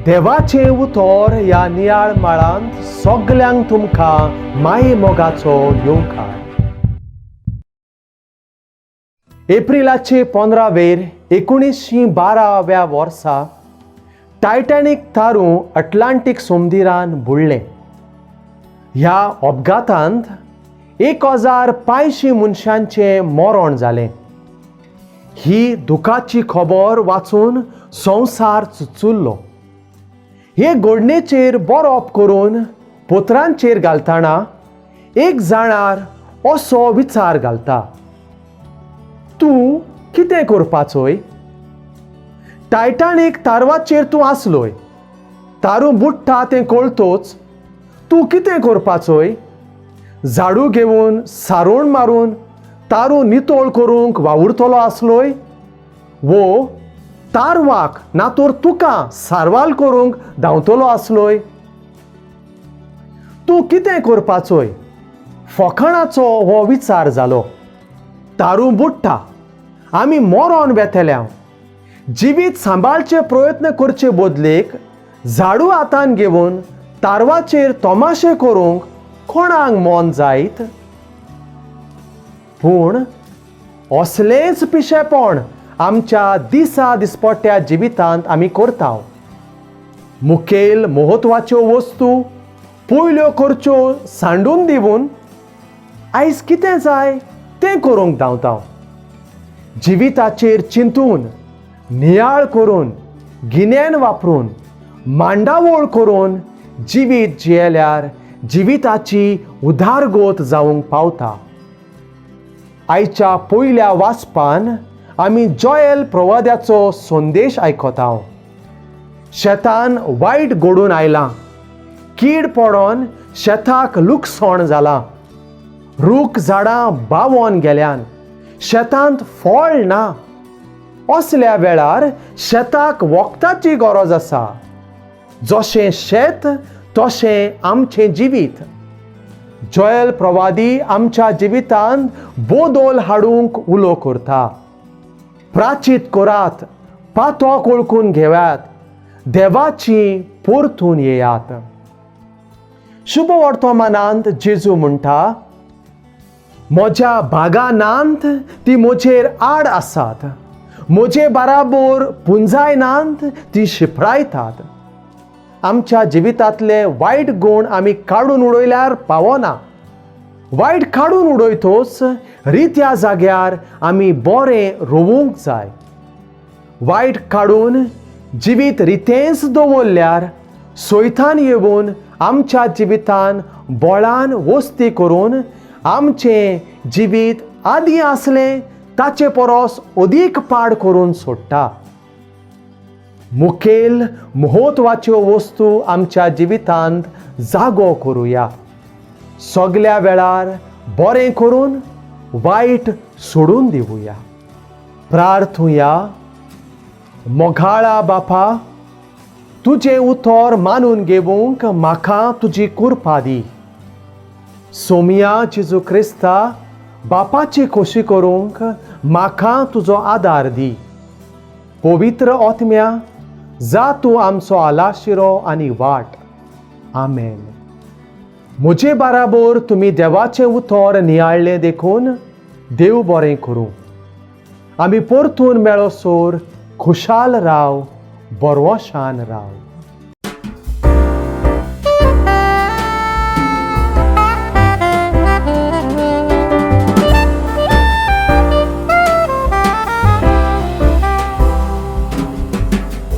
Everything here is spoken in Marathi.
देवाचें उतर ह्या नियाळ माळांत सगल्यांक तुमकां माये मोगाचो येवकार. एप्रिलाचे 15 1912व्या वर्सा टायटॅनिक तारू अटलांटीक समुद्रांत बुडलें. ह्या अपघातांत 1500 मनशांचें मरण जालें. ही दुखाची खबर वाचून संवसार चुचुल्लो. हे घडणेचेर बरोवप करून पत्रांचेर घालतना एक जाणार असो विचार घालता: तूं कितें करपाचोय? टायटॅनिक तारवाचेर तूं आसलोय. तारू बुडटा तें कळटोच तूं कितें करपाचोय? झाडू घेवन सारोण मारून तारू नितळ करूंक वावुरतलो आसलोय? वो तारवाक ना तर तुका सारवाल करूंक धांवतलो आसलोय? तूं कितें करपाचोय? फकाणाचो हो विचार जालो. तारू बुडटा, आमी मरण बेतल्या. जिवीत सांबाळचे प्रयत्न करचे बदलेक झाडू हातान घेवन तारवाचेर तमाशे करूंक कोणाक मन जायत? पूण असलेंच पिशेपण आमच्या दिसा दिसपट्ट्या जिवितांत आमी करता. मुखेल म्हत्वाच्यो वस्तू पयल्यो करच्यो सांडून दिवन आयज कितें जाय तें करूंक धांवता. जिविताचेर चिंतून, नियाळ करून, गिन्यान वापरून, मांडावळ करून जिवीत जियेल्यार जिविताची उदारगत जावंक पावता. आयच्या पयल्या वाचपान आमी जोएल प्रवाद्याचो संदेश आयकता. शेतान वायट घडून आयलां. कीड पडोन शेताक लुकसाण जालां. रूख झाडां बावोन गेल्यान. शेतांत फळ ना. असल्या वेळार शेताक वखदाची गरज आसा. जशें शेत तशें आमचें जिवीत. जोएल प्रवादी आमच्या जिवितांत बदल हाडूंक उलो करता. प्राचीत करात, पातोक ओळखून घेयात, देवाची परतून येयात. शुभ वर्तमानांत जेजू म्हणटा: म्हज्या भागानांत ती म्हजेर आड आसात. म्हजे बाराबर पुंजायनांत ती शिपरायतात. आमच्या जिवितांतले वायट गूण आमी काडून उडयल्यार पावना. वायट काडून उडयतोच रित्या जाग्यार आमी बरें रोवूंक जाय. वायट काडून जिवीत रितेंच दवरल्यार सैतान येवन आमच्या जिवितान बळान वस्ती करून आमचें जिवीत आदीं आसलें ताचे परस अदीक पाड करून सोडटा. मुखेल म्हत्वाच्यो वस्तू आमच्या जिवितांत जागो करुया. सगल्या वेळार बरें करून वायट सोडून दिवया. प्रार्थुया. मोगाळा बापा, तुजें उतर मानून घेवंक म्हाका तुजी कृपा दी. सोमिया जेजू क्रिस्ता, बापाची खोशी करूंक म्हाका तुजो आदार दी. पवित्र आत्म्या, जा तूं आमचो आलाशिरो आनी वाट. आमेन. म्हजे बाराबर तुमी देवाचें उतर नियाळ्ळें देखून देव बरें करूं. आमी परतून मेळोसोर खुशाल राव, बरवशान राव.